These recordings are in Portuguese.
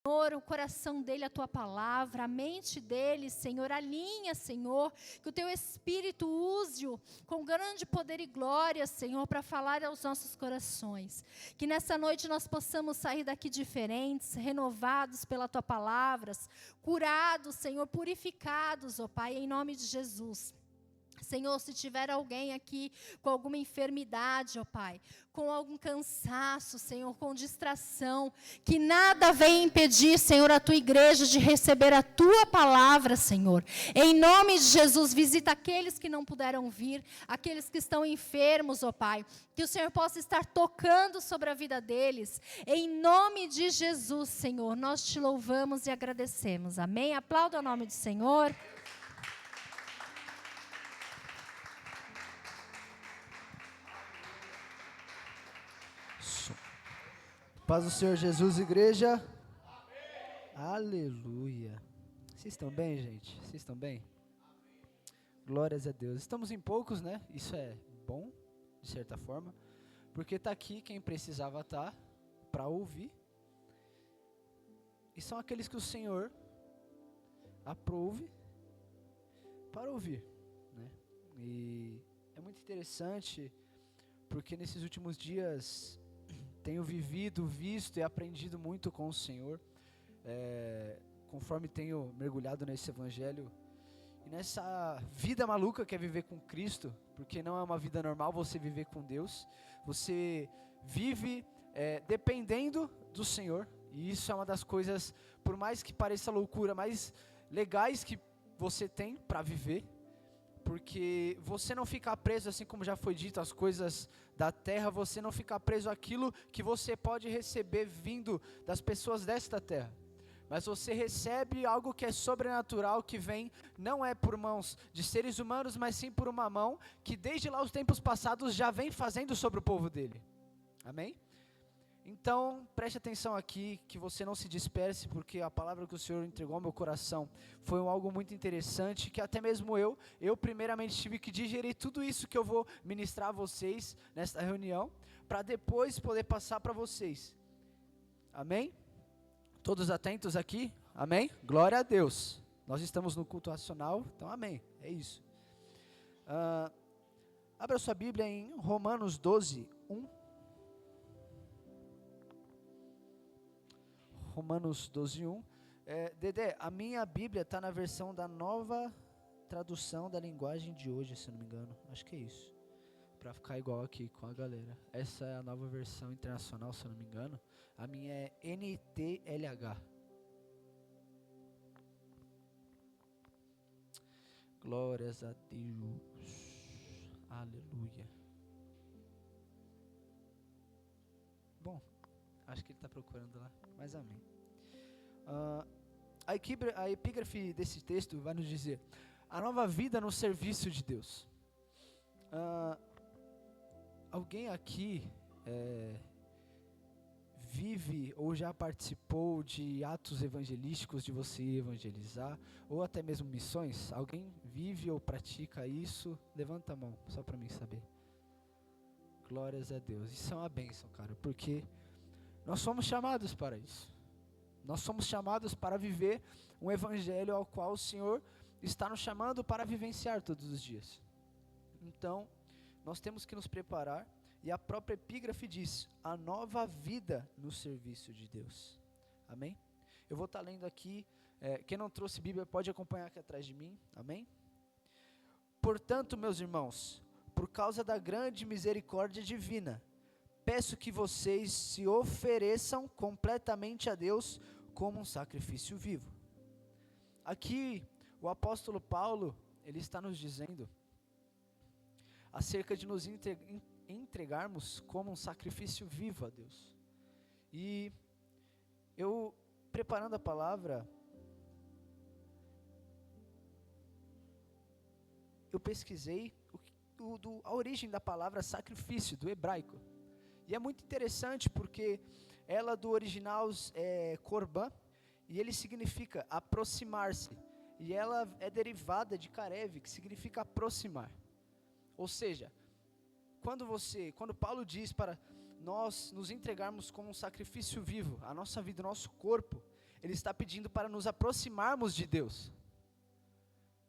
Senhor, o coração dele, a tua palavra, a mente dele, Senhor, alinha, Senhor, que o teu Espírito use-o com grande poder e glória, Senhor, para falar aos nossos corações. Que nessa noite nós possamos sair daqui diferentes, renovados pela tua palavra, curados, Senhor, purificados, ó Pai, em nome de Jesus. Senhor, se tiver alguém aqui com alguma enfermidade, ó Pai, com algum cansaço, Senhor, com distração, que nada venha impedir, Senhor, a tua igreja de receber a tua palavra, Senhor. Em nome de Jesus, visita aqueles que não puderam vir, aqueles que estão enfermos, ó Pai, que o Senhor possa estar tocando sobre a vida deles. Em nome de Jesus, Senhor, nós te louvamos e agradecemos. Amém? Aplauda o nome do Senhor. Paz do Senhor Jesus, igreja. Amém. Aleluia. Vocês estão bem, gente? Vocês estão bem? Amém. Glórias a Deus. Estamos em poucos, né? Isso é bom, de certa forma, porque está aqui quem precisava estar para ouvir. E são aqueles que o Senhor aprove para ouvir, né? E é muito interessante, porque nesses últimos dias tenho vivido, visto e aprendido muito com o Senhor, conforme tenho mergulhado nesse evangelho e nessa vida maluca que é viver com Cristo, porque não é uma vida normal você viver com Deus, você vive dependendo do Senhor, e isso é uma das coisas, por mais que pareça loucura, mais legais que você tem para viver, porque você não fica preso, assim como já foi dito, às coisas da terra, você não fica preso àquilo que você pode receber vindo das pessoas desta terra, mas você recebe algo que é sobrenatural, que vem, não é por mãos de seres humanos, mas sim por uma mão, que desde lá os tempos passados já vem fazendo sobre o povo dele, amém? Então, preste atenção aqui, que você não se disperse, porque a palavra que o Senhor entregou ao meu coração foi algo muito interessante, que até mesmo eu primeiramente tive que digerir tudo isso que eu vou ministrar a vocês nesta reunião, para depois poder passar para vocês. Amém? Todos atentos aqui? Amém? Glória a Deus. Nós estamos no culto racional, então amém, é isso. Abra sua Bíblia em Romanos 12, 1. Romanos 12, 1. Dedé, a minha Bíblia está na versão da nova tradução da linguagem de hoje, se não me engano. Acho que é isso. Para ficar igual aqui com a galera. Essa é a nova versão internacional, se não me engano. A minha é NTLH. Glórias a Deus. Aleluia. Bom, acho que ele está procurando lá, mas amém. A epígrafe desse texto vai nos dizer: a nova vida no serviço de Deus. Alguém aqui vive ou já participou de atos evangelísticos, de você evangelizar, ou até mesmo missões? Alguém vive ou pratica isso? Levanta a mão, só para mim saber. Glórias a Deus. Isso é uma bênção, cara, porque nós somos chamados para isso. Nós somos chamados para viver um evangelho ao qual o Senhor está nos chamando para vivenciar todos os dias. Então, nós temos que nos preparar, e a própria epígrafe diz: a nova vida no serviço de Deus. Amém? Eu vou estar lendo aqui, quem não trouxe Bíblia pode acompanhar aqui atrás de mim. Amém? Portanto, meus irmãos, por causa da grande misericórdia divina, peço que vocês se ofereçam completamente a Deus como um sacrifício vivo. Aqui, o apóstolo Paulo, ele está nos dizendo acerca de nos entregarmos como um sacrifício vivo a Deus. E eu, preparando a palavra, eu pesquisei a origem da palavra sacrifício, do hebraico. E é muito interessante porque ela do original é korban, e ele significa aproximar-se. E ela é derivada de karev, que significa aproximar. Ou seja, quando Paulo diz para nós nos entregarmos como um sacrifício vivo, a nossa vida, o nosso corpo, Ele está pedindo para nos aproximarmos de Deus.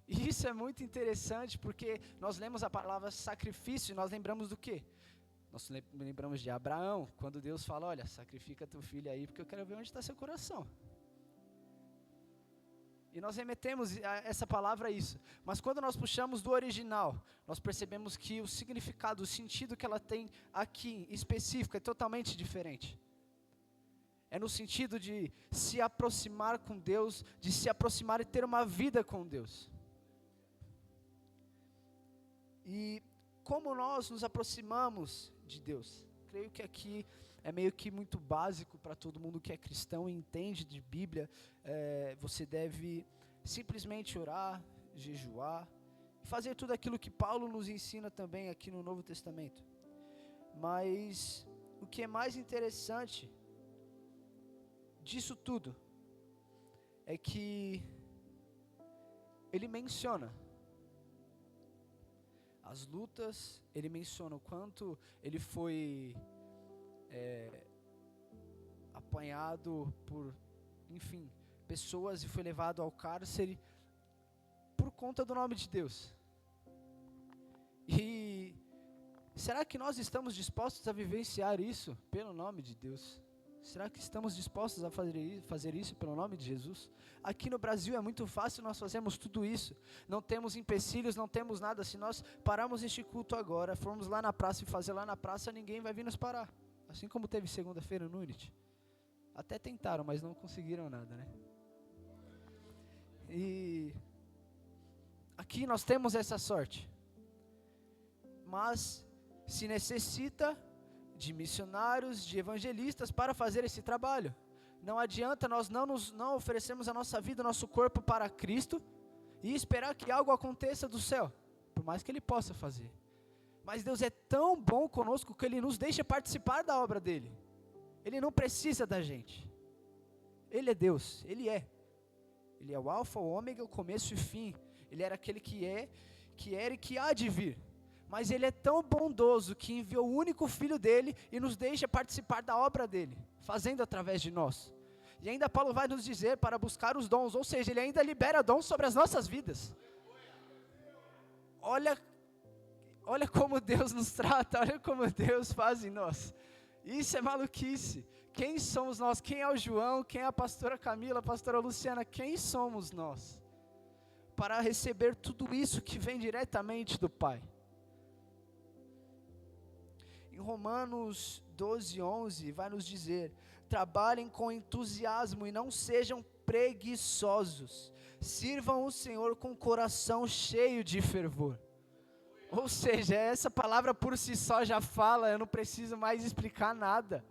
E isso é muito interessante, porque nós lemos a palavra sacrifício e nós lembramos do quê? Nós lembramos de Abraão, quando Deus fala, olha, sacrifica teu filho aí, porque eu quero ver onde está seu coração. E nós remetemos essa palavra a isso. Mas quando nós puxamos do original, nós percebemos que o significado, o sentido que ela tem aqui, específico, é totalmente diferente. É no sentido de se aproximar com Deus, de se aproximar e ter uma vida com Deus. E como nós nos aproximamos de Deus? Creio que aqui é meio que muito básico para todo mundo que é cristão e entende de Bíblia. Você deve simplesmente orar, jejuar, e fazer tudo aquilo que Paulo nos ensina também aqui no Novo Testamento. Mas o que é mais interessante disso tudo é que ele menciona as lutas, ele menciona o quanto ele foi apanhado por, enfim, pessoas e foi levado ao cárcere por conta do nome de Deus. E será que nós estamos dispostos a vivenciar isso pelo nome de Deus? Será que estamos dispostos a fazer isso pelo nome de Jesus? Aqui no Brasil é muito fácil nós fazermos tudo isso. Não temos empecilhos, não temos nada. Se nós pararmos este culto agora, formos lá na praça e fazer lá na praça, ninguém vai vir nos parar. Assim como teve segunda-feira no Unity. Até tentaram, mas não conseguiram nada, né? E aqui nós temos essa sorte. Mas se necessita de missionários, de evangelistas para fazer esse trabalho. Não adianta nós não oferecermos a nossa vida, o nosso corpo para Cristo e esperar que algo aconteça do céu, por mais que Ele possa fazer. Mas Deus é tão bom conosco que Ele nos deixa participar da obra dEle. Ele não precisa da gente. Ele é Deus, Ele é o alfa, o ômega, o começo e o fim. Ele era aquele que era e que há de vir. Mas Ele é tão bondoso que enviou o único Filho dEle e nos deixa participar da obra dEle, fazendo através de nós. E ainda Paulo vai nos dizer para buscar os dons, ou seja, Ele ainda libera dons sobre as nossas vidas. Olha como Deus nos trata, olha como Deus faz em nós. Isso é maluquice. Quem somos nós? Quem é o João? Quem é a pastora Camila, a pastora Luciana? Quem somos nós? Para receber tudo isso que vem diretamente do Pai. Em Romanos 12:11 vai nos dizer: trabalhem com entusiasmo e não sejam preguiçosos, sirvam o Senhor com coração cheio de fervor. Ou seja, essa palavra por si só já fala, eu não preciso mais explicar nada.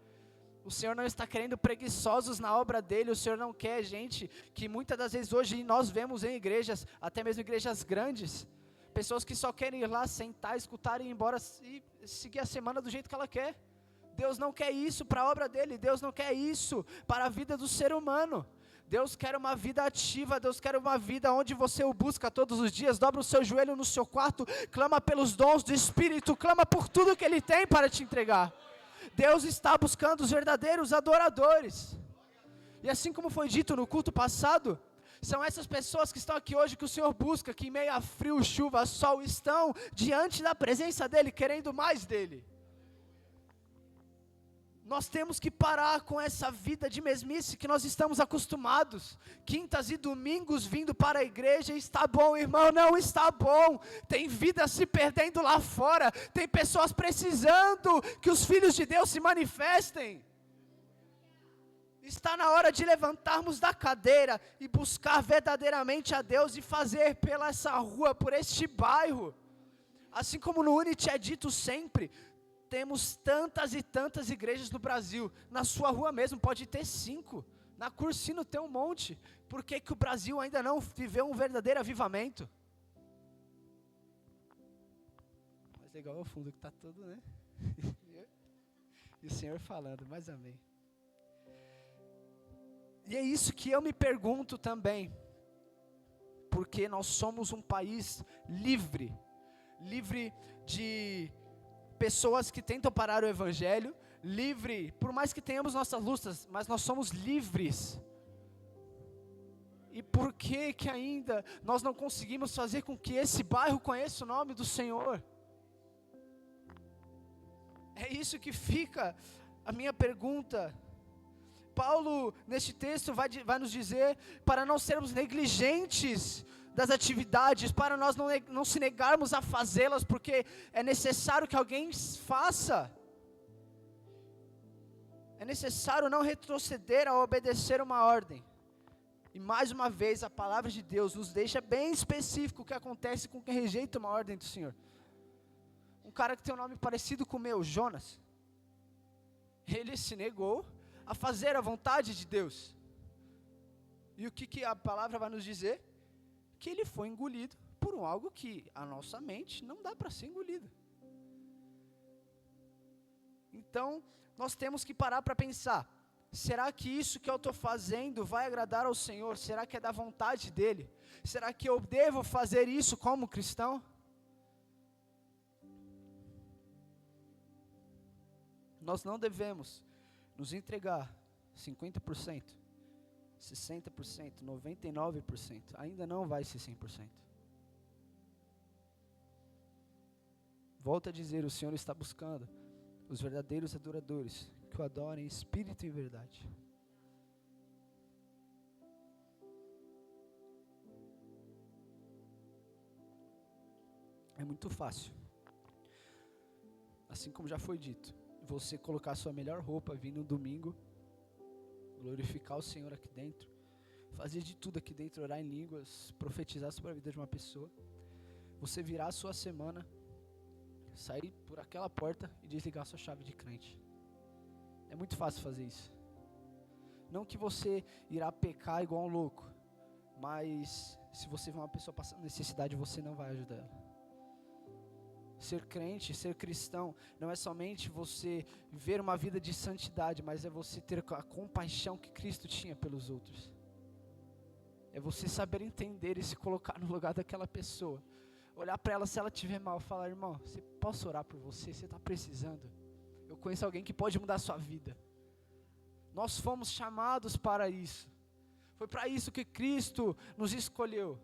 O Senhor não está querendo preguiçosos na obra dEle, o Senhor não quer gente que muitas das vezes hoje nós vemos em igrejas, até mesmo igrejas grandes, pessoas que só querem ir lá, sentar, escutar e ir embora e seguir a semana do jeito que ela quer. Deus não quer isso para a obra dEle, Deus não quer isso para a vida do ser humano. Deus quer uma vida ativa, Deus quer uma vida onde você o busca todos os dias, dobra o seu joelho no seu quarto, clama pelos dons do Espírito, clama por tudo que Ele tem para te entregar. Deus está buscando os verdadeiros adoradores. E assim como foi dito no culto passado, são essas pessoas que estão aqui hoje que o Senhor busca, que em meio a frio, chuva, sol, estão diante da presença dEle, querendo mais dEle. Nós temos que parar com essa vida de mesmice que nós estamos acostumados. Quintas e domingos vindo para a igreja, está bom, irmão, não está bom. Tem vida se perdendo lá fora. Tem pessoas precisando que os filhos de Deus se manifestem. Está na hora de levantarmos da cadeira e buscar verdadeiramente a Deus e fazer pela essa rua, por este bairro. Assim como no Unity é dito sempre, temos tantas e tantas igrejas no Brasil. Na sua rua mesmo pode ter 5. Na Cursino tem um monte. Por que o Brasil ainda não viveu um verdadeiro avivamento? Mas legal é o fundo que está tudo, né? E o Senhor falando, mas amém. E é isso que eu me pergunto também. Porque nós somos um país livre de pessoas que tentam parar o evangelho, livre, por mais que tenhamos nossas lutas, mas nós somos livres E por que ainda nós não conseguimos fazer com que esse bairro conheça o nome do Senhor? É isso que fica a minha pergunta. Paulo, neste texto, vai nos dizer para não sermos negligentes das atividades, para nós não se negarmos a fazê-las, porque é necessário que alguém faça. É necessário não retroceder a obedecer uma ordem. E mais uma vez, a palavra de Deus nos deixa bem específico o que acontece com quem rejeita uma ordem do Senhor. Um cara que tem um nome parecido com o meu, Jonas. Ele se negou a fazer a vontade de Deus. E o que a palavra vai nos dizer? Que ele foi engolido por algo que a nossa mente não dá para ser engolida. Então, nós temos que parar para pensar. Será que isso que eu estou fazendo vai agradar ao Senhor? Será que é da vontade dEle? Será que eu devo fazer isso como cristão? Nós não devemos nos entregar 50%, 60%, 99%. Ainda não vai ser 100%. Volto a dizer, o Senhor está buscando os verdadeiros adoradores, que o adorem em espírito e em verdade. É muito fácil, assim como já foi dito, você colocar a sua melhor roupa, vir no domingo, glorificar o Senhor aqui dentro, fazer de tudo aqui dentro, orar em línguas, profetizar sobre a vida de uma pessoa, você virar a sua semana, sair por aquela porta e desligar a sua chave de crente. É muito fácil fazer isso. Não que você irá pecar igual um louco, mas se você vê uma pessoa passando necessidade, você não vai ajudar ela. Ser crente, ser cristão, não é somente você viver uma vida de santidade, mas é você ter a compaixão que Cristo tinha pelos outros. É você saber entender e se colocar no lugar daquela pessoa. Olhar para ela se ela estiver mal, falar: irmão, posso orar por você? Você está precisando? Eu conheço alguém que pode mudar a sua vida. Nós fomos chamados para isso. Foi para isso que Cristo nos escolheu.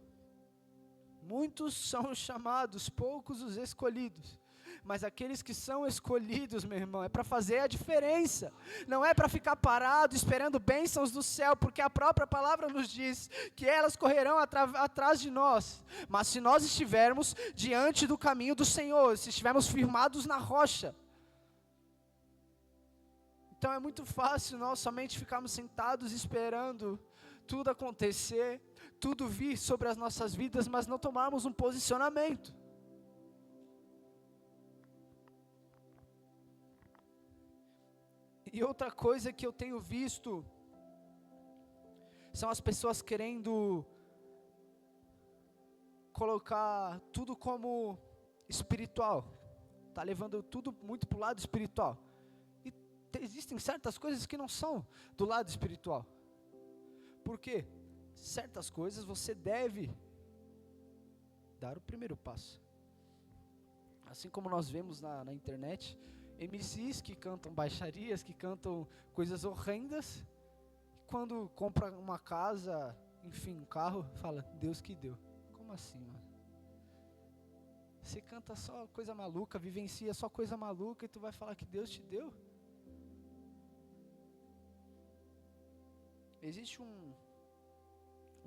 Muitos são os chamados, poucos os escolhidos. Mas aqueles que são escolhidos, meu irmão, é para fazer a diferença. Não é para ficar parado esperando bênçãos do céu, porque a própria palavra nos diz que elas correrão atrás de nós. Mas se nós estivermos diante do caminho do Senhor, se estivermos firmados na rocha, então é muito fácil nós somente ficarmos sentados esperando tudo acontecer, tudo vir sobre as nossas vidas, mas não tomarmos um posicionamento. E outra coisa que eu tenho visto são as pessoas querendo colocar tudo como espiritual. Tá levando tudo muito para o lado espiritual. E existem certas coisas que não são do lado espiritual. Por quê? Certas coisas você deve dar o primeiro passo. Assim como nós vemos na internet, MCs que cantam baixarias, que cantam coisas horrendas, quando compra uma casa, enfim, um carro, fala: Deus que deu. Como assim, mano? Você canta só coisa maluca, vivencia só coisa maluca e tu vai falar que Deus te deu? Existe um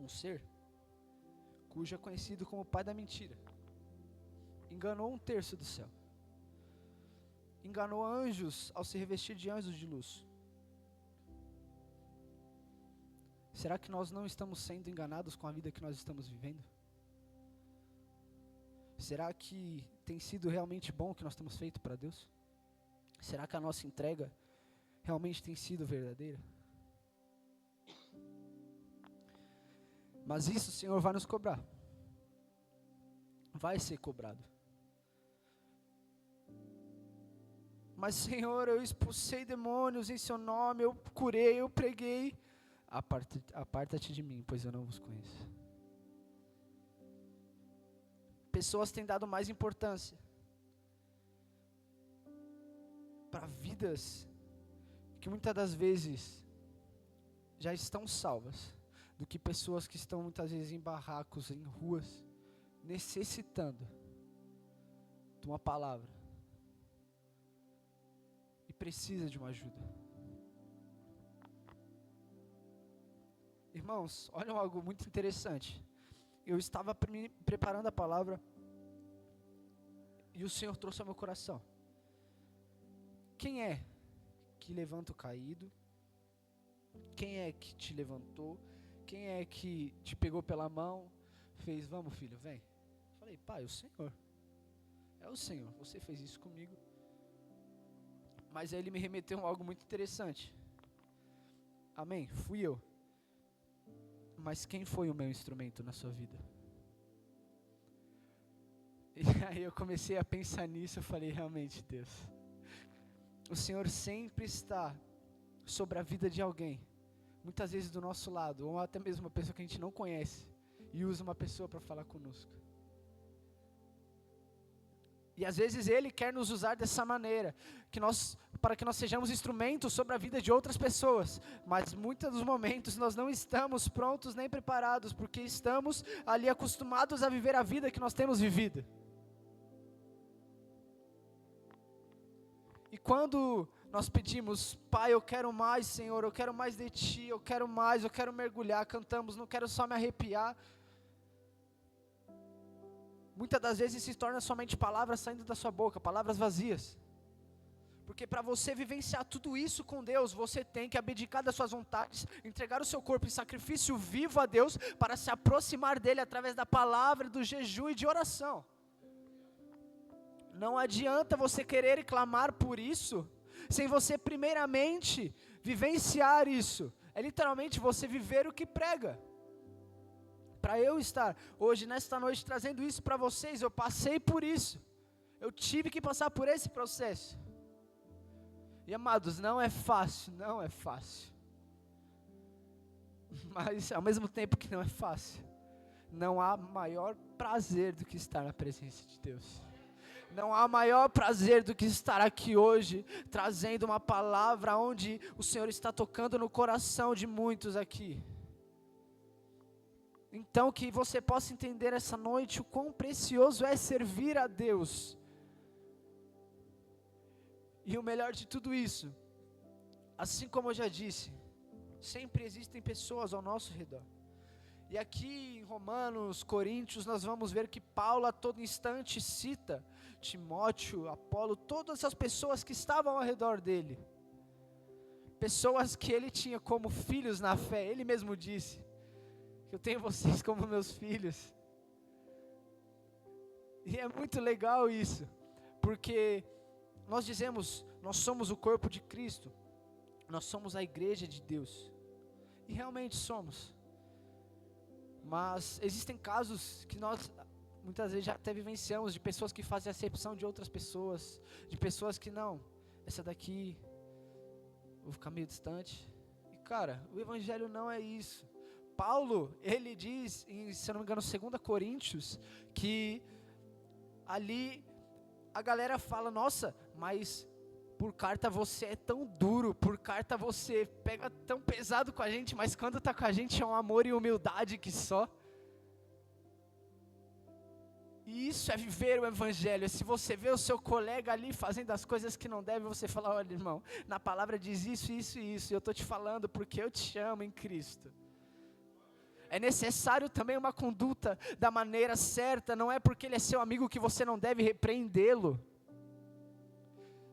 ser cujo é conhecido como o pai da mentira. Enganou 1/3 do céu. Enganou anjos ao se revestir de anjos de luz. Será que nós não estamos sendo enganados com a vida que nós estamos vivendo? Será que tem sido realmente bom o que nós temos feito para Deus? Será que a nossa entrega realmente tem sido verdadeira? Mas isso o Senhor vai nos cobrar. Vai ser cobrado. Mas Senhor, eu expulsei demônios em seu nome, eu curei, eu preguei. Aparta-te de mim, pois eu não vos conheço. Pessoas têm dado mais importância para vidas que muitas das vezes já estão salvas, do que pessoas que estão muitas vezes em barracos, em ruas, necessitando de uma palavra e precisa de uma ajuda. Irmãos, olha algo muito interessante. Eu estava preparando a palavra e o Senhor trouxe ao meu coração. Quem é que levanta o caído? Quem é que te levantou? Quem é que te pegou pela mão? Fez, vamos filho, vem. Falei, pai, o Senhor. É o Senhor, você fez isso comigo. Mas aí ele me remeteu a algo muito interessante. Amém, fui eu. Mas quem foi o meu instrumento na sua vida? E aí eu comecei a pensar nisso, eu falei, realmente, Deus, o Senhor sempre está sobre a vida de alguém, muitas vezes do nosso lado, ou até mesmo uma pessoa que a gente não conhece, e usa uma pessoa para falar conosco. E às vezes Ele quer nos usar dessa maneira, para que nós sejamos instrumentos sobre a vida de outras pessoas, mas muitos dos momentos nós não estamos prontos nem preparados, porque estamos ali acostumados a viver a vida que nós temos vivido. E quando nós pedimos, Pai, eu quero mais, Senhor, eu quero mais de Ti, eu quero mais, eu quero mergulhar, cantamos, não quero só me arrepiar. Muitas das vezes se torna somente palavras saindo da sua boca, palavras vazias. Porque para você vivenciar tudo isso com Deus, você tem que abdicar das suas vontades, entregar o seu corpo em sacrifício vivo a Deus, para se aproximar dEle através da palavra, do jejum e de oração. Não adianta você querer e clamar por isso, sem você primeiramente vivenciar isso. É literalmente você viver o que prega. Para eu estar hoje, nesta noite, trazendo isso para vocês, eu passei por isso. Eu tive que passar por esse processo. E amados, não é fácil, não é fácil. Mas ao mesmo tempo que não é fácil, não há maior prazer do que estar na presença de Deus. Não há maior prazer do que estar aqui hoje, trazendo uma palavra onde o Senhor está tocando no coração de muitos aqui. Então que você possa entender essa noite o quão precioso é servir a Deus. E o melhor de tudo isso, assim como eu já disse, sempre existem pessoas ao nosso redor. E aqui em Romanos, Coríntios, nós vamos ver que Paulo a todo instante cita Timóteo, Apolo, todas as pessoas que estavam ao redor dele. Pessoas que ele tinha como filhos na fé, ele mesmo disse, eu tenho vocês como meus filhos. E é muito legal isso, porque nós dizemos, nós somos o corpo de Cristo, nós somos a igreja de Deus, e realmente somos, mas existem casos que nós muitas vezes já até vivenciamos, de pessoas que fazem acepção de outras pessoas, de pessoas que não, essa daqui, vou ficar meio distante, e cara, o evangelho não é isso. Paulo, ele diz, se eu não me engano, 2 Coríntios, que ali a galera fala, nossa, mas por carta você é tão duro, por carta você pega tão pesado com a gente, mas quando está com a gente é um amor e humildade que só. E isso é viver o evangelho. Se você vê o seu colega ali fazendo as coisas que não deve, você fala, olha irmão, na palavra diz isso, isso e isso, e eu estou te falando porque eu te amo em Cristo. É necessário também uma conduta da maneira certa, não é porque ele é seu amigo que você não deve repreendê-lo.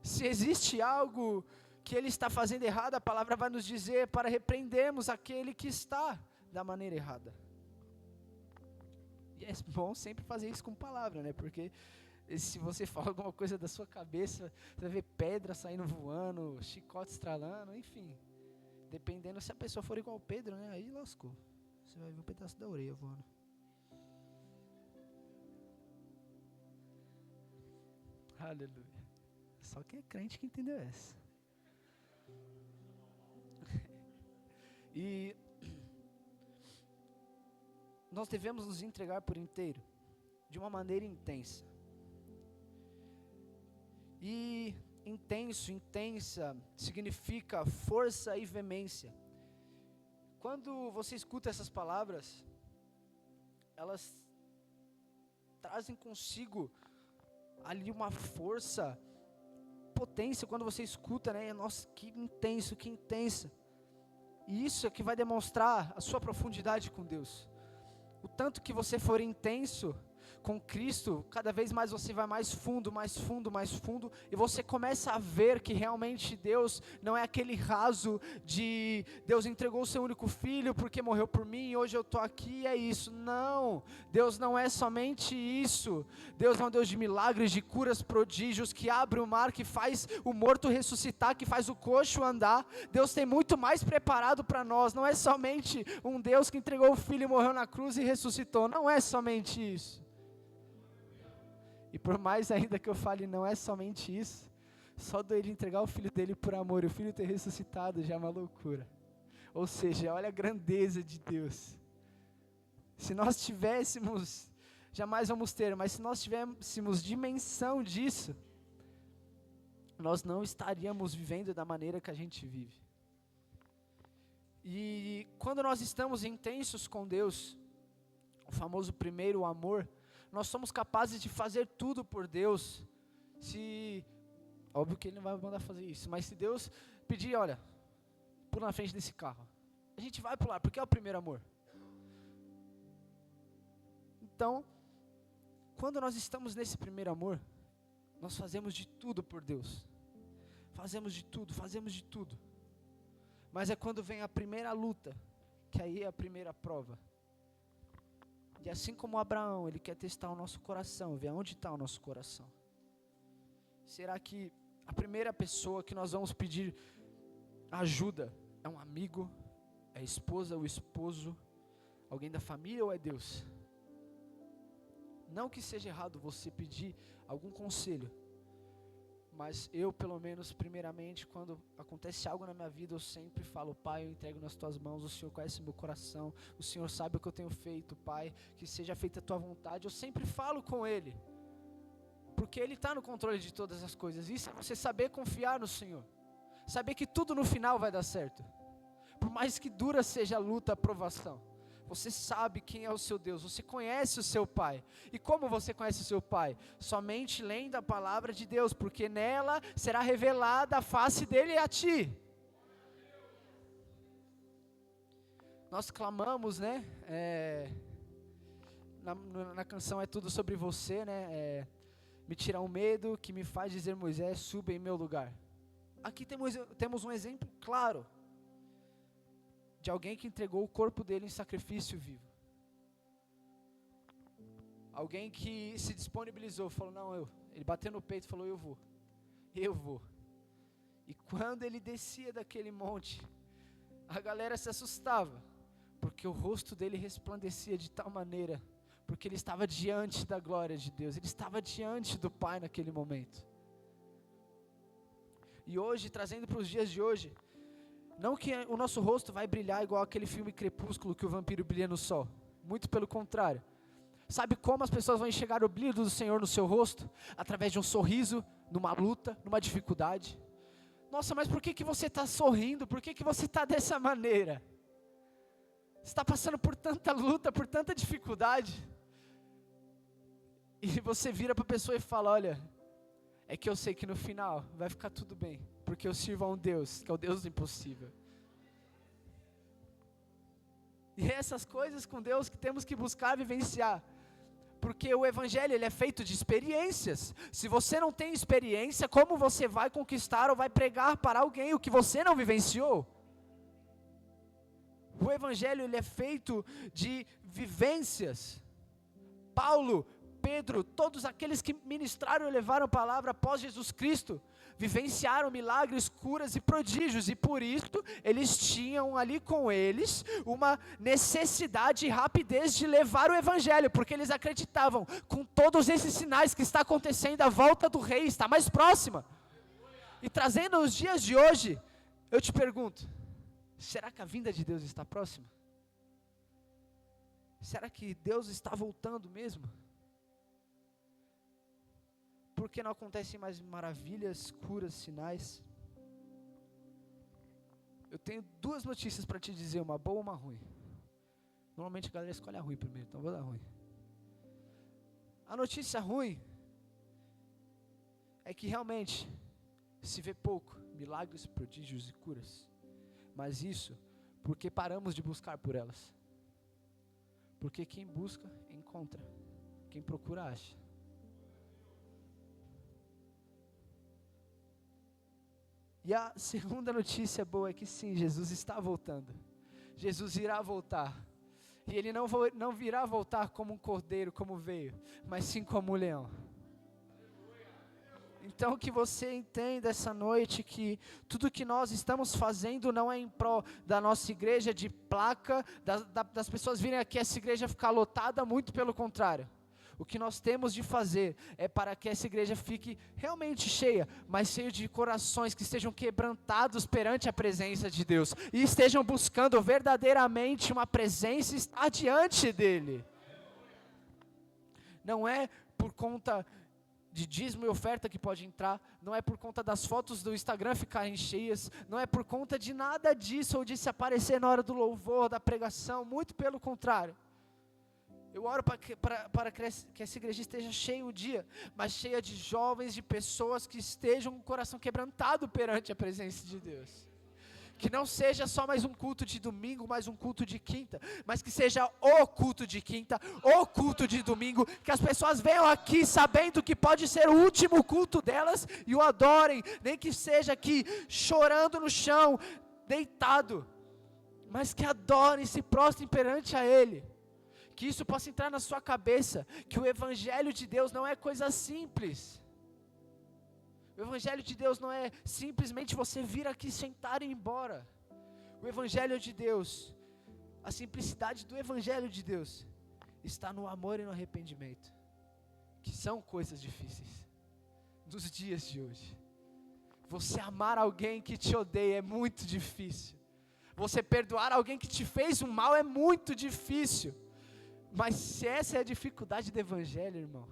Se existe algo que ele está fazendo errado, a palavra vai nos dizer para repreendermos aquele que está da maneira errada. E é bom sempre fazer isso com palavra, né? Porque se você fala alguma coisa da sua cabeça, você vai ver pedra saindo voando, chicote estralando, enfim. Dependendo se a pessoa for igual ao Pedro, né? Aí lascou. Você vai ver um pedaço da orelha voando. Aleluia. Só quem é crente que entendeu essa. E nós devemos nos entregar por inteiro, de uma maneira intensa. E intensa significa força e veemência. quando você escuta essas palavras, elas trazem consigo ali uma força, potência, quando você escuta, né? Nossa, que intenso, que intensa. E isso é que vai demonstrar a sua profundidade com Deus. O tanto que você for intenso com Cristo, cada vez mais você vai mais fundo, mais fundo, mais fundo, e você começa a ver que realmente Deus não é aquele raso de Deus entregou o seu único filho porque morreu por mim e hoje eu estou aqui e é isso. Não, Deus não é somente isso. Deus é um Deus de milagres, de curas, prodígios, que abre o mar, que faz o morto ressuscitar, que faz o coxo andar. Deus tem muito mais preparado para nós. Não é somente um Deus que entregou o filho e morreu na cruz e ressuscitou. Não é somente isso. E por mais ainda que eu fale, não é somente isso, só dele entregar o filho dele por amor, e o filho ter ressuscitado já é uma loucura. Ou seja, olha a grandeza de Deus. Se nós tivéssemos, jamais vamos ter, mas se nós tivéssemos dimensão disso, nós não estaríamos vivendo da maneira que a gente vive. E quando nós estamos intensos com Deus, o famoso primeiro amor, nós somos capazes de fazer tudo por Deus. Óbvio que Ele não vai mandar fazer isso, mas se Deus pedir, olha, pula na frente desse carro, a gente vai pular, porque é o primeiro amor. Então, quando nós estamos nesse primeiro amor, nós fazemos de tudo por Deus. Fazemos de tudo. Mas é quando vem a primeira luta, que aí é a primeira prova. E assim como Abraão, ele quer testar o nosso coração, ver onde está o nosso coração. Será que a primeira pessoa que nós vamos pedir ajuda é um amigo, é a esposa, o esposo, alguém da família ou é Deus? Não que seja errado você pedir algum conselho, mas eu, pelo menos, primeiramente, quando acontece algo na minha vida, eu sempre falo: Pai, eu entrego nas Tuas mãos, o Senhor conhece meu coração, o Senhor sabe o que eu tenho feito, Pai, que seja feita a Tua vontade. Eu sempre falo com Ele, porque Ele está no controle de todas as coisas. Isso é você saber confiar no Senhor, saber que tudo no final vai dar certo, por mais que dura seja a luta, a provação. Você sabe quem é o seu Deus, você conhece o seu Pai. E como você conhece o seu Pai? Somente lendo a palavra de Deus, porque nela será revelada a face dele a ti. Nós clamamos, né? Na canção É Tudo Sobre Você, né? Me tira o medo que me faz dizer: Moisés, suba em meu lugar. Aqui temos um exemplo claro de alguém que entregou o corpo dele em sacrifício vivo. Alguém que se disponibilizou, falou: não, ele bateu no peito e falou: eu vou. E quando ele descia daquele monte, a galera se assustava, porque o rosto dele resplandecia de tal maneira, porque ele estava diante da glória de Deus, ele estava diante do Pai naquele momento. E hoje, trazendo para os dias de hoje, não que o nosso rosto vai brilhar igual aquele filme Crepúsculo, que o vampiro brilha no sol. Muito pelo contrário. Sabe como as pessoas vão enxergar o brilho do Senhor no seu rosto? Através de um sorriso, numa luta, numa dificuldade. Nossa, mas por que você está sorrindo? Por que você está dessa maneira? Você está passando por tanta luta, por tanta dificuldade. E você vira para a pessoa e fala: olha, é que eu sei que no final vai ficar tudo bem, porque eu sirvo a um Deus, que é o Deus do impossível. E é essas coisas com Deus que temos que buscar vivenciar, porque o Evangelho ele é feito de experiências. Se você não tem experiência, como você vai conquistar ou vai pregar para alguém o que você não vivenciou? O Evangelho ele é feito de vivências. Paulo, Pedro, todos aqueles que ministraram e levaram a palavra após Jesus Cristo, vivenciaram milagres, curas e prodígios, e por isso eles tinham ali com eles uma necessidade e rapidez de levar o Evangelho, porque eles acreditavam: com todos esses sinais que está acontecendo, a volta do rei está mais próxima. E trazendo os dias de hoje, eu te pergunto: será que a vinda de Deus está próxima? Será que Deus está voltando mesmo? Por que não acontecem mais maravilhas, curas, sinais? eu tenho duas notícias para te dizer, uma boa e uma ruim. Normalmente a galera escolhe a ruim primeiro, então eu vou dar ruim. A notícia ruim é que realmente se vê pouco, milagres, prodígios e curas. Mas isso porque paramos de buscar por elas. Porque quem busca, encontra. Quem procura, acha. E a segunda notícia boa é que sim, Jesus está voltando. Jesus irá voltar. E Ele não virá voltar como um cordeiro, como veio, mas sim como um leão. Então que você entenda essa noite que tudo que nós estamos fazendo não é em prol da nossa igreja de placa, das pessoas virem aqui essa igreja ficar lotada, muito pelo contrário. O que nós temos de fazer é para que essa igreja fique realmente cheia, mas cheia de corações que estejam quebrantados perante a presença de Deus e estejam buscando verdadeiramente uma presença e estar diante dEle. Não é por conta de dízimo e oferta que pode entrar, não é por conta das fotos do Instagram ficarem cheias, não é por conta de nada disso ou de se aparecer na hora do louvor, da pregação, muito pelo contrário. Eu oro para que essa igreja esteja cheia o dia, mas cheia de jovens, de pessoas que estejam com o coração quebrantado perante a presença de Deus. Que não seja só mais um culto de domingo, mais um culto de quinta, mas que seja o culto de quinta, o culto de domingo, que as pessoas venham aqui sabendo que pode ser o último culto delas e o adorem, nem que seja aqui chorando no chão, deitado, mas que adorem, se prostrem perante a Ele. Que isso possa entrar na sua cabeça, que o Evangelho de Deus não é coisa simples. O Evangelho de Deus não é simplesmente você vir aqui, sentar e ir embora. O Evangelho de Deus, a simplicidade do Evangelho de Deus, está no amor e no arrependimento, que são coisas difíceis, nos dias de hoje. Você amar alguém que te odeia é muito difícil. Você perdoar alguém que te fez um mal é muito difícil. Mas se essa é a dificuldade do Evangelho, irmão,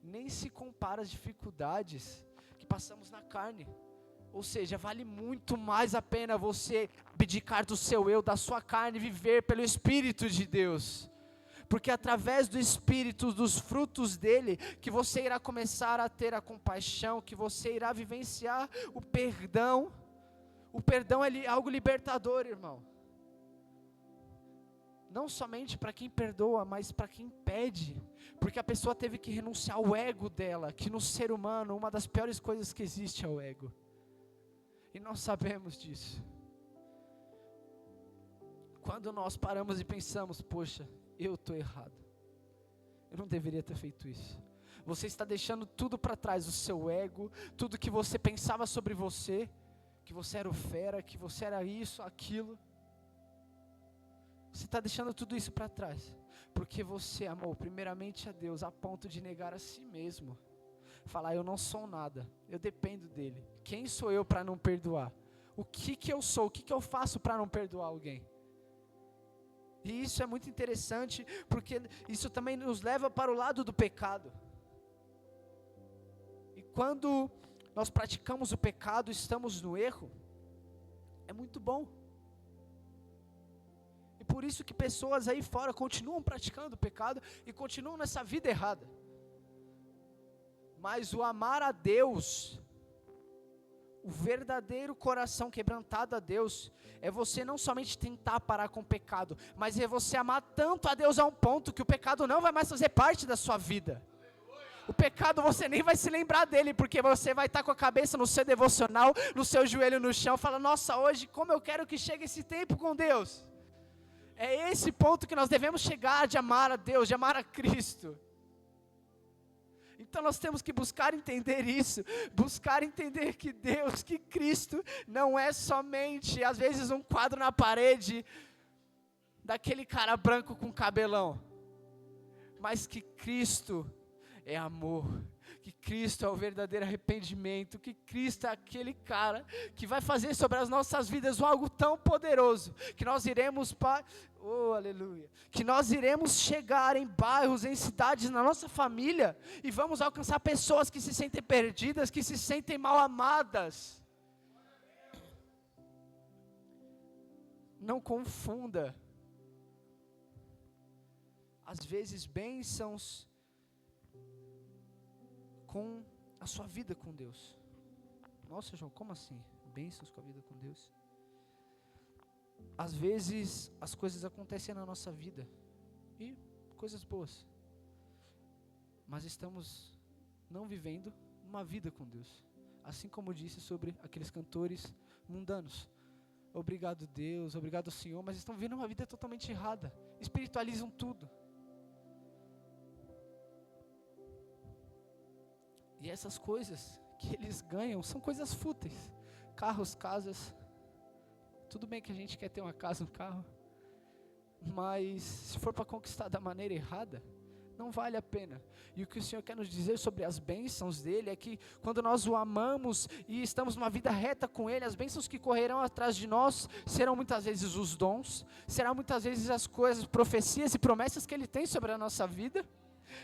nem se compara às dificuldades que passamos na carne. Ou seja, vale muito mais a pena você abdicar do seu eu, da sua carne, viver pelo Espírito de Deus. Porque através do Espírito, dos frutos dele, que você irá começar a ter a compaixão, que você irá vivenciar o perdão. O perdão é algo libertador, irmão. Não somente para quem perdoa, mas para quem pede. Porque a pessoa teve que renunciar ao ego dela, que no ser humano, uma das piores coisas que existe é o ego. E nós sabemos disso. Quando nós paramos e pensamos, poxa, eu estou errado. Eu não deveria ter feito isso. Você está deixando tudo para trás, o seu ego, tudo que você pensava sobre você, que você era o fera, que você era isso, aquilo. Você está deixando tudo isso para trás, porque você amou primeiramente a Deus, a ponto de negar a si mesmo. Falar, eu não sou nada, eu dependo dEle. Quem sou eu para não perdoar? O que eu sou, o que eu faço para não perdoar alguém? E isso é muito interessante, porque isso também nos leva para o lado do pecado. E quando nós praticamos o pecado, estamos no erro, é muito bom. E por isso que pessoas aí fora continuam praticando o pecado e continuam nessa vida errada. Mas o amar a Deus, o verdadeiro coração quebrantado a Deus, é você não somente tentar parar com o pecado, mas é você amar tanto a Deus a um ponto que o pecado não vai mais fazer parte da sua vida. O pecado você nem vai se lembrar dele, porque você vai estar com a cabeça no seu devocional, no seu joelho no chão, falando, nossa, hoje como eu quero que chegue esse tempo com Deus. É esse ponto que nós devemos chegar, de amar a Deus, de amar a Cristo. Então nós temos que buscar entender isso, buscar entender que Deus, que Cristo, não é somente, às vezes, um quadro na parede, daquele cara branco com cabelão, mas que Cristo é amor, que Cristo é o verdadeiro arrependimento, que Cristo é aquele cara que vai fazer sobre as nossas vidas algo tão poderoso, que nós iremos aleluia, que nós iremos chegar em bairros, em cidades, na nossa família, e vamos alcançar pessoas que se sentem perdidas, que se sentem mal amadas. Não confunda, às vezes, bênçãos com a sua vida com Deus. Nossa, João, como assim? Bênçãos com a vida com Deus? Às vezes, as coisas acontecem na nossa vida, e coisas boas, mas estamos não vivendo uma vida com Deus. Assim como disse sobre aqueles cantores mundanos. Obrigado Deus, obrigado Senhor, mas estão vivendo uma vida totalmente errada. Espiritualizam tudo. E essas coisas que eles ganham são coisas fúteis. Carros, casas. Tudo bem que a gente quer ter uma casa, um carro. Mas se for para conquistar da maneira errada, não vale a pena. E o que o Senhor quer nos dizer sobre as bênçãos dele é que quando nós o amamos e estamos numa vida reta com ele, as bênçãos que correrão atrás de nós serão muitas vezes os dons, serão muitas vezes as coisas, profecias e promessas que ele tem sobre a nossa vida.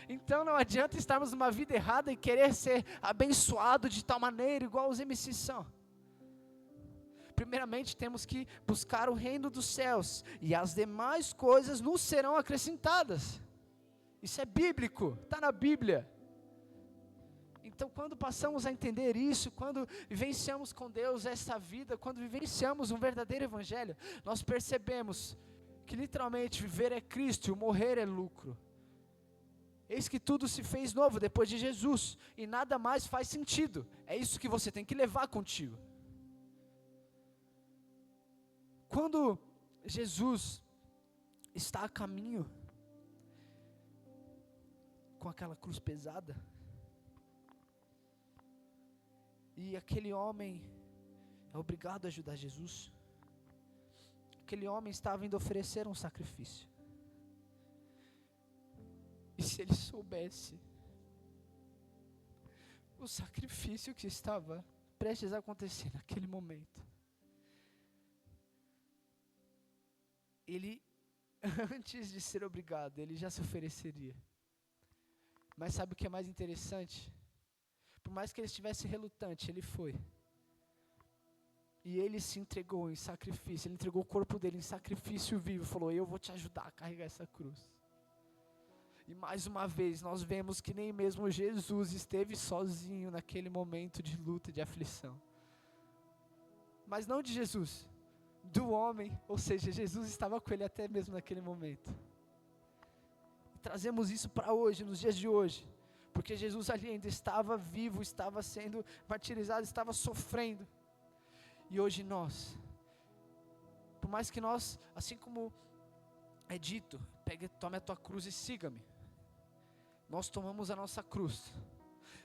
Então não adianta estarmos numa vida errada e querer ser abençoado de tal maneira, igual os MCs são. Primeiramente temos que buscar o reino dos céus, e as demais coisas nos serão acrescentadas. Isso é bíblico, está na Bíblia. Então quando passamos a entender isso, quando vivenciamos com Deus essa vida, quando vivenciamos um verdadeiro evangelho, nós percebemos que literalmente viver é Cristo e o morrer é lucro. Eis que tudo se fez novo depois de Jesus, e nada mais faz sentido. É isso que você tem que levar contigo. Quando Jesus está a caminho, com aquela cruz pesada, e aquele homem é obrigado a ajudar Jesus, aquele homem estava indo oferecer um sacrifício, e se ele soubesse o sacrifício que estava prestes a acontecer naquele momento, ele, antes de ser obrigado, ele já se ofereceria. Mas sabe o que é mais interessante? Por mais que ele estivesse relutante, ele foi. E ele se entregou em sacrifício, ele entregou o corpo dele em sacrifício vivo, falou: eu vou te ajudar a carregar essa cruz. E mais uma vez nós vemos que nem mesmo Jesus esteve sozinho naquele momento de luta e de aflição. Mas não de Jesus, do homem, ou seja, Jesus estava com ele até mesmo naquele momento. Trazemos isso para hoje, nos dias de hoje, porque Jesus ali ainda estava vivo, estava sendo martirizado, estava sofrendo. E hoje nós, por mais que nós, assim como é dito, tome a tua cruz e siga-me, nós tomamos a nossa cruz,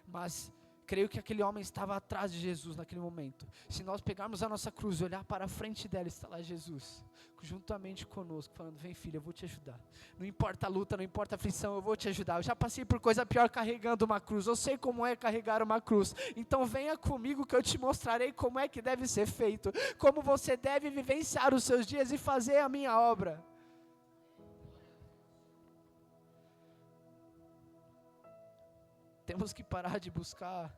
mas creio que aquele homem estava atrás de Jesus naquele momento. Se nós pegarmos a nossa cruz e olhar para a frente dela, está lá Jesus, juntamente conosco, falando: vem filho, eu vou te ajudar. Não importa a luta, não importa a aflição, eu vou te ajudar. Eu já passei por coisa pior carregando uma cruz, eu sei como é carregar uma cruz. Então venha comigo que eu te mostrarei como é que deve ser feito, como você deve vivenciar os seus dias e fazer a minha obra. Temos que parar de buscar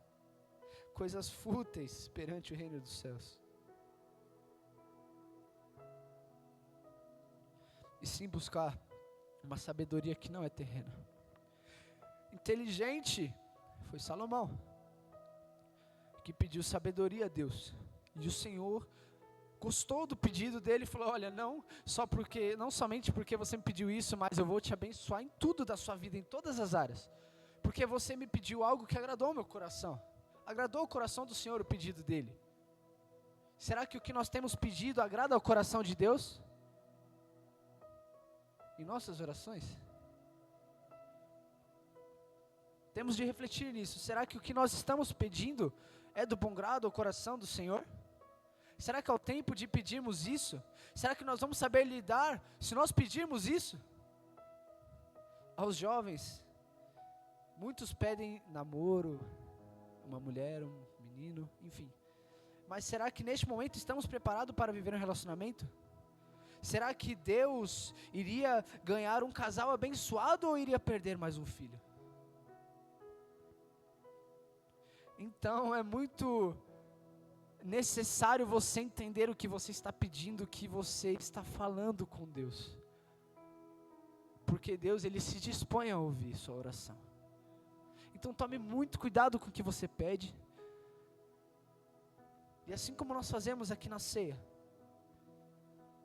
coisas fúteis perante o reino dos céus, e sim buscar uma sabedoria que não é terrena. Inteligente foi Salomão, que pediu sabedoria a Deus, e o Senhor gostou do pedido dele e falou: olha, não somente porque você me pediu isso, mas eu vou te abençoar em tudo da sua vida, em todas as áreas, porque você me pediu algo que agradou ao meu coração. Agradou o coração do Senhor o pedido dele? Será que o que nós temos pedido agrada ao coração de Deus? Em nossas orações? Temos de refletir nisso. Será que o que nós estamos pedindo é do bom grado ao coração do Senhor? Será que é o tempo de pedirmos isso? Será que nós vamos saber lidar se nós pedirmos isso? Aos jovens, muitos pedem namoro, uma mulher, um menino, enfim. Mas será que neste momento estamos preparados para viver um relacionamento? Será que Deus iria ganhar um casal abençoado ou iria perder mais um filho? Então é muito necessário você entender o que você está pedindo, o que você está falando com Deus. Porque Deus, Ele se dispõe a ouvir sua oração. Então tome muito cuidado com o que você pede. E assim como nós fazemos aqui na ceia,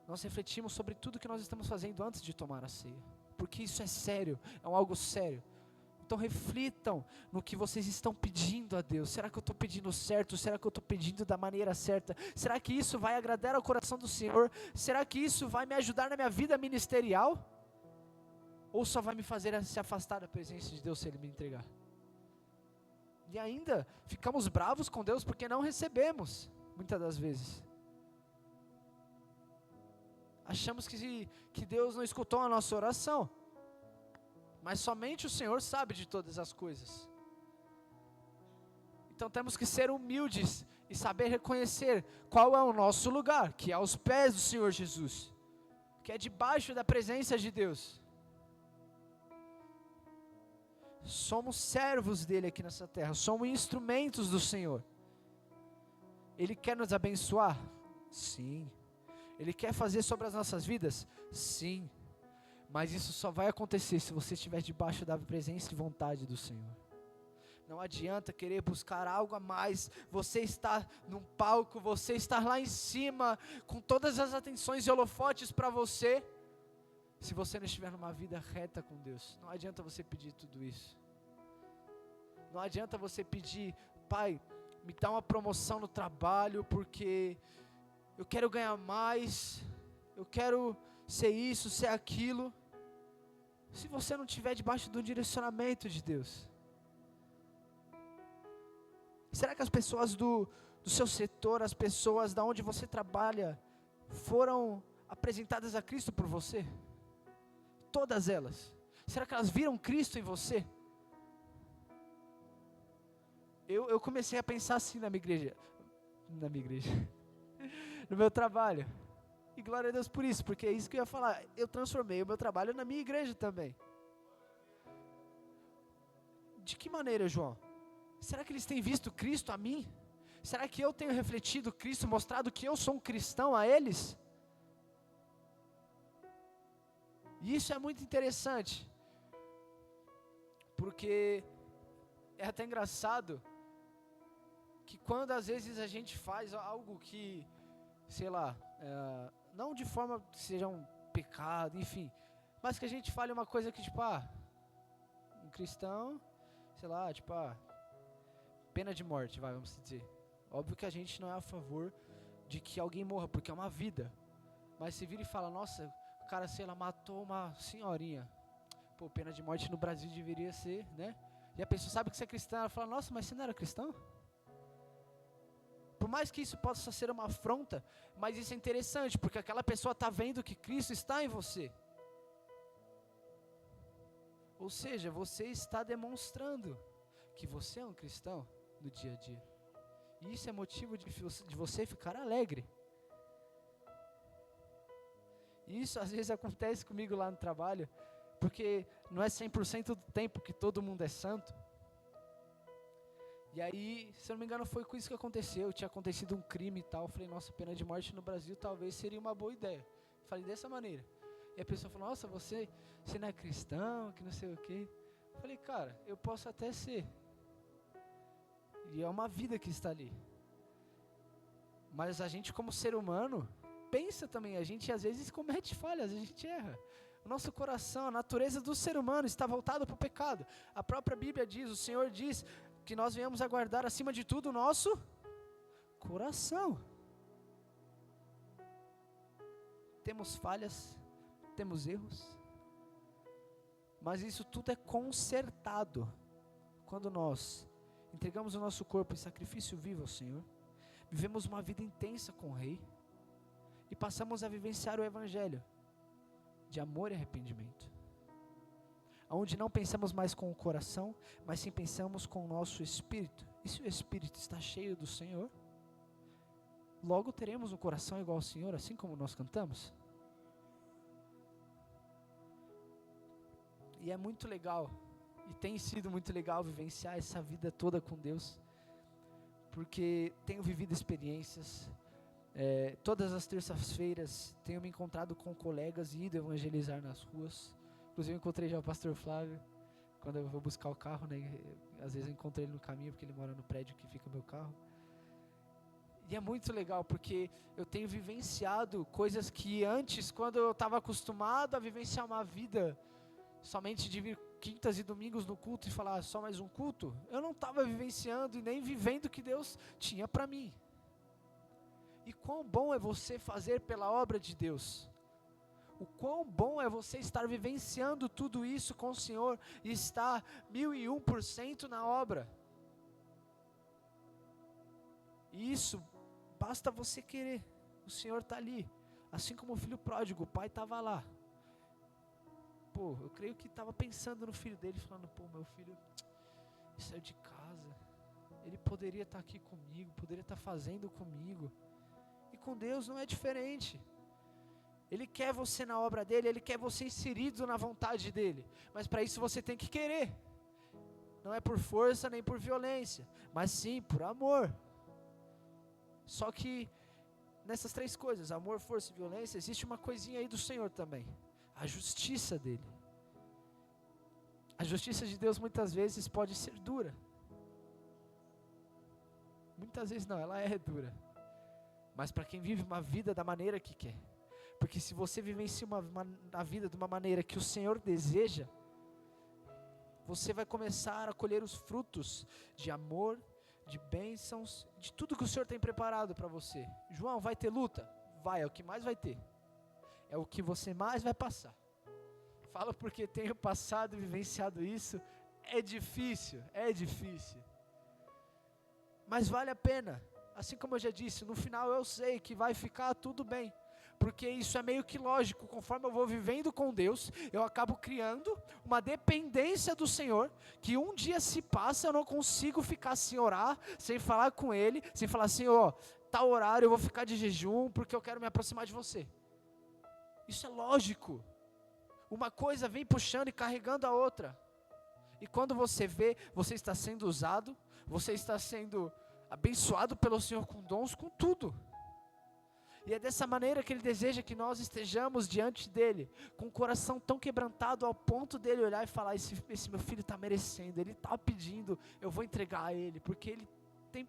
nós refletimos sobre tudo que nós estamos fazendo antes de tomar a ceia. Porque isso é sério, é algo sério. Então reflitam no que vocês estão pedindo a Deus. Será que eu estou pedindo certo? Será que eu estou pedindo da maneira certa? Será que isso vai agradar ao coração do Senhor? Será que isso vai me ajudar na minha vida ministerial? Ou só vai me fazer se afastar da presença de Deus se Ele me entregar? E ainda ficamos bravos com Deus porque não recebemos, muitas das vezes. Achamos que Deus não escutou a nossa oração. Mas somente o Senhor sabe de todas as coisas. Então temos que ser humildes e saber reconhecer qual é o nosso lugar, que é aos pés do Senhor Jesus, que é debaixo da presença de Deus. Somos servos dele aqui nessa terra, somos instrumentos do Senhor. Ele quer nos abençoar? Sim. Ele quer fazer sobre as nossas vidas? Sim. Mas isso só vai acontecer se você estiver debaixo da presença e vontade do Senhor. Não adianta querer buscar algo a mais. Você está num palco, você está lá em cima, com todas as atenções e holofotes para você. Se você não estiver numa vida reta com Deus, não adianta você pedir tudo isso. Não adianta você pedir, Pai, me dá uma promoção no trabalho, porque eu quero ganhar mais, eu quero ser isso, ser aquilo. Se você não estiver debaixo do direcionamento de Deus. Será que as pessoas do seu setor, as pessoas da onde você trabalha, foram apresentadas a Cristo por você? Todas elas. Será que elas viram Cristo em você? Eu comecei a pensar assim na minha igreja, no meu trabalho. E glória a Deus por isso, porque é isso que eu ia falar. Eu transformei o meu trabalho na minha igreja também. De que maneira, João? Será que eles têm visto Cristo a mim? Será que eu tenho refletido Cristo, mostrado que eu sou um cristão a eles? E isso é muito interessante, porque é até engraçado que quando às vezes a gente faz algo que, sei lá, não de forma que seja um pecado, enfim, mas que a gente fale uma coisa que tipo, um cristão, sei lá, tipo, pena de morte, vamos dizer. Óbvio que a gente não é a favor de que alguém morra, porque é uma vida. Mas se vira e fala, nossa, o cara, sei lá, matou uma senhorinha. Pô, pena de morte no Brasil deveria ser, né? E a pessoa sabe que você é cristão, ela fala, nossa, mas você não era cristão? Por mais que isso possa ser uma afronta, mas isso é interessante, porque aquela pessoa está vendo que Cristo está em você. Ou seja, você está demonstrando que você é um cristão no dia a dia. E isso é motivo de você ficar alegre. E isso às vezes acontece comigo lá no trabalho, porque não é 100% do tempo que todo mundo é santo. E aí, se eu não me engano, foi com isso que aconteceu. Tinha acontecido um crime e tal. Eu falei, nossa, pena de morte no Brasil talvez seria uma boa ideia. Falei dessa maneira. E a pessoa falou, nossa, você não é cristão, que não sei o quê. Eu falei, cara, eu posso até ser. E é uma vida que está ali. Mas a gente como ser humano, pensa também, a gente às vezes comete falhas, a gente erra. O nosso coração, a natureza do ser humano está voltado para o pecado. A própria Bíblia diz, o Senhor diz que nós venhamos a guardar acima de tudo o nosso coração. Temos falhas, temos erros, mas isso tudo é consertado quando nós entregamos o nosso corpo em sacrifício vivo ao Senhor, vivemos uma vida intensa com o Rei e passamos a vivenciar o Evangelho de amor e arrependimento, onde não pensamos mais com o coração, mas sim pensamos com o nosso espírito. E se o espírito está cheio do Senhor, logo teremos um coração igual ao Senhor, assim como nós cantamos. E é muito legal, e tem sido muito legal vivenciar essa vida toda com Deus, porque tenho vivido experiências. Todas as terças-feiras tenho me encontrado com colegas e ido evangelizar nas ruas. Inclusive eu encontrei já o pastor Flávio, quando eu vou buscar o carro, né? Às vezes eu encontro ele no caminho, porque ele mora no prédio que fica o meu carro. E é muito legal, porque eu tenho vivenciado coisas que antes, quando eu estava acostumado a vivenciar uma vida somente de vir quintas e domingos no culto e falar só mais um culto, eu não estava vivenciando e nem vivendo o que Deus tinha para mim. E quão bom é você fazer pela obra de Deus. O quão bom é você estar vivenciando tudo isso com o Senhor e estar 1001% na obra. E isso, basta você querer. O Senhor está ali. Assim como o filho pródigo, o pai estava lá. Eu creio que estava pensando no filho dele, falando, meu filho saiu de casa. Ele poderia estar aqui comigo, poderia estar fazendo comigo. E com Deus não é diferente. Ele quer você na obra dele, Ele quer você inserido na vontade dele. Mas para isso você tem que querer. Não é por força nem por violência, mas sim por amor. Só que nessas três coisas, amor, força e violência, existe uma coisinha aí do Senhor também. A justiça dele. A justiça de Deus muitas vezes pode ser dura. Muitas vezes não, ela é dura. Mas para quem vive uma vida da maneira que quer. Porque se você vivencia a vida de uma maneira que o Senhor deseja, você vai começar a colher os frutos de amor, de bênçãos, de tudo que o Senhor tem preparado para você. João, vai ter luta? Vai, é o que mais vai ter. É o que você mais vai passar. Fala porque tenho passado e vivenciado isso. É difícil. Mas vale a pena. Assim como eu já disse, no final eu sei que vai ficar tudo bem. Porque isso é meio que lógico, conforme eu vou vivendo com Deus, eu acabo criando uma dependência do Senhor, que um dia se passa, eu não consigo ficar sem orar, sem falar com Ele, sem falar assim, tal horário eu vou ficar de jejum, porque eu quero me aproximar de você. Isso é lógico. Uma coisa vem puxando e carregando a outra. E quando você vê, você está sendo usado, você está sendo abençoado pelo Senhor com dons, com tudo. E é dessa maneira que Ele deseja que nós estejamos diante dEle, com o coração tão quebrantado ao ponto dEle olhar e falar, esse meu filho está merecendo, ele está pedindo, eu vou entregar a Ele, porque ele tem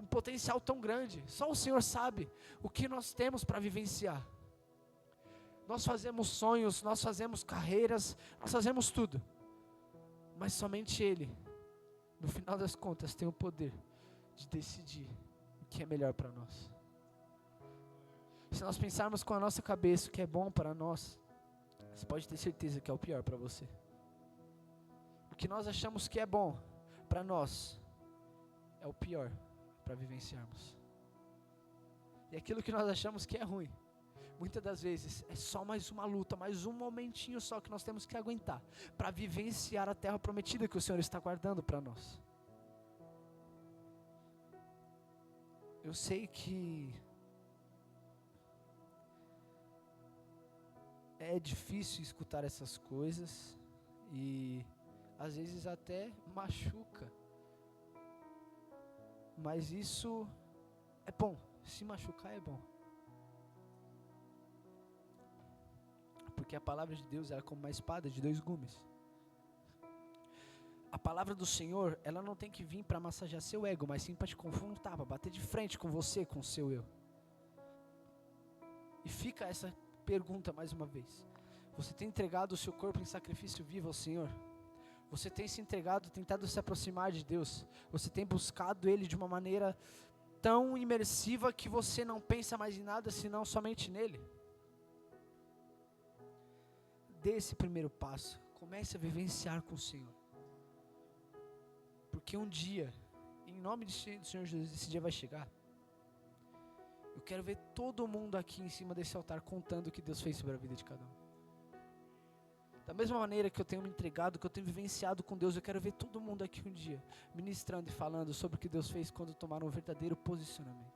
um potencial tão grande. Só o Senhor sabe o que nós temos para vivenciar. Nós fazemos sonhos, nós fazemos carreiras, nós fazemos tudo. Mas somente Ele, no final das contas, tem o poder de decidir o que é melhor para nós. Se nós pensarmos com a nossa cabeça o que é bom para nós, você pode ter certeza que é o pior para você. O que nós achamos que é bom para nós, é o pior para vivenciarmos. E aquilo que nós achamos que é ruim, muitas das vezes é só mais uma luta, mais um momentinho só que nós temos que aguentar, para vivenciar a terra prometida que o Senhor está guardando para nós. Eu sei que é difícil escutar essas coisas e às vezes até machuca, mas isso é bom. Se machucar é bom, porque a palavra de Deus é como uma espada de dois gumes. A palavra do Senhor, ela não tem que vir para massagear seu ego, mas sim para te confrontar, para bater de frente com você, com o seu eu. E fica essa pergunta mais uma vez: você tem entregado o seu corpo em sacrifício vivo ao Senhor? Você tem se entregado, tentado se aproximar de Deus? Você tem buscado Ele de uma maneira tão imersiva que você não pensa mais em nada senão somente nele? Dê esse primeiro passo, comece a vivenciar com o Senhor. Porque um dia, em nome do Senhor Jesus, esse dia vai chegar. Eu quero ver todo mundo aqui em cima desse altar contando o que Deus fez sobre a vida de cada um. Da mesma maneira que eu tenho me entregado, que eu tenho vivenciado com Deus, eu quero ver todo mundo aqui um dia ministrando e falando sobre o que Deus fez quando tomaram um verdadeiro posicionamento.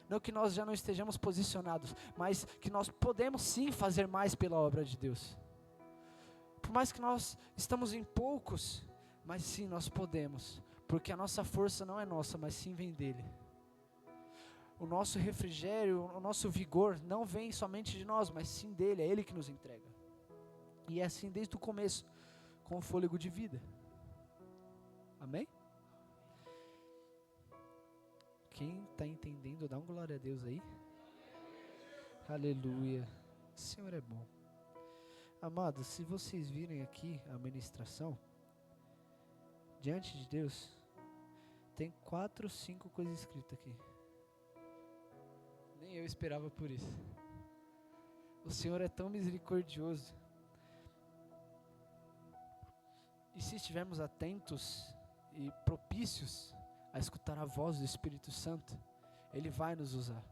Não que nós já não estejamos posicionados, mas que nós podemos sim fazer mais pela obra de Deus. Por mais que nós estamos em poucos, mas sim nós podemos, Porque a nossa força não é nossa, mas sim vem dele. O nosso refrigério, o nosso vigor não vem somente de nós, mas sim dele, é ele que nos entrega. E é assim desde o começo, com o fôlego de vida. Amém? Quem está entendendo, dá um glória a Deus aí. Aleluia. O Senhor é bom. Amados, se vocês virem aqui a ministração, diante de Deus, tem 4 ou 5 coisas escritas aqui. Nem eu esperava por isso. O Senhor é tão misericordioso. E se estivermos atentos e propícios a escutar a voz do Espírito Santo, Ele vai nos usar.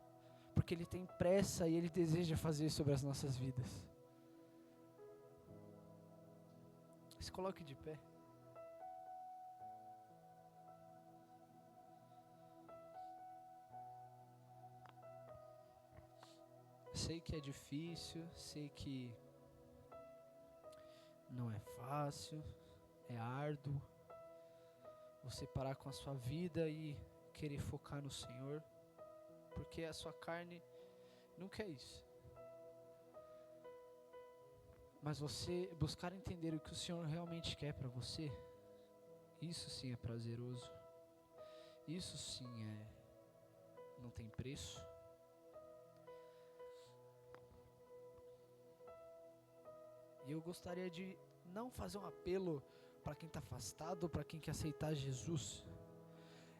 Porque Ele tem pressa e Ele deseja fazer sobre as nossas vidas. Se coloque de pé. Sei que é difícil, sei que não é fácil, é árduo você parar com a sua vida e querer focar no Senhor, porque a sua carne não quer isso. Mas você buscar entender o que o Senhor realmente quer para você, isso sim é prazeroso, isso sim não tem preço. E eu gostaria de não fazer um apelo para quem está afastado, para quem quer aceitar Jesus,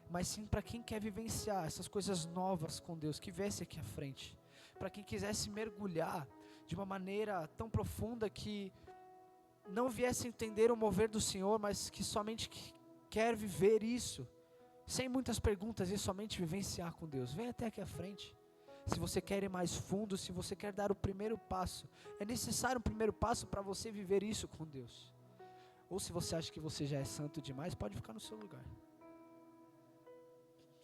mas sim para quem quer vivenciar essas coisas novas com Deus, que viesse aqui à frente, para quem quisesse mergulhar de uma maneira tão profunda que não viesse entender o mover do Senhor, mas que somente quer viver isso, sem muitas perguntas, e somente vivenciar com Deus. Vem até aqui à frente. Se você quer ir mais fundo, se você quer dar o primeiro passo, é necessário um primeiro passo para você viver isso com Deus. Ou se você acha que você já é santo demais, pode ficar no seu lugar.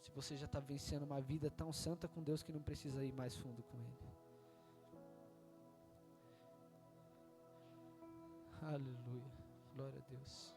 Se você já está vencendo uma vida tão santa com Deus que não precisa ir mais fundo com Ele. Aleluia, glória a Deus.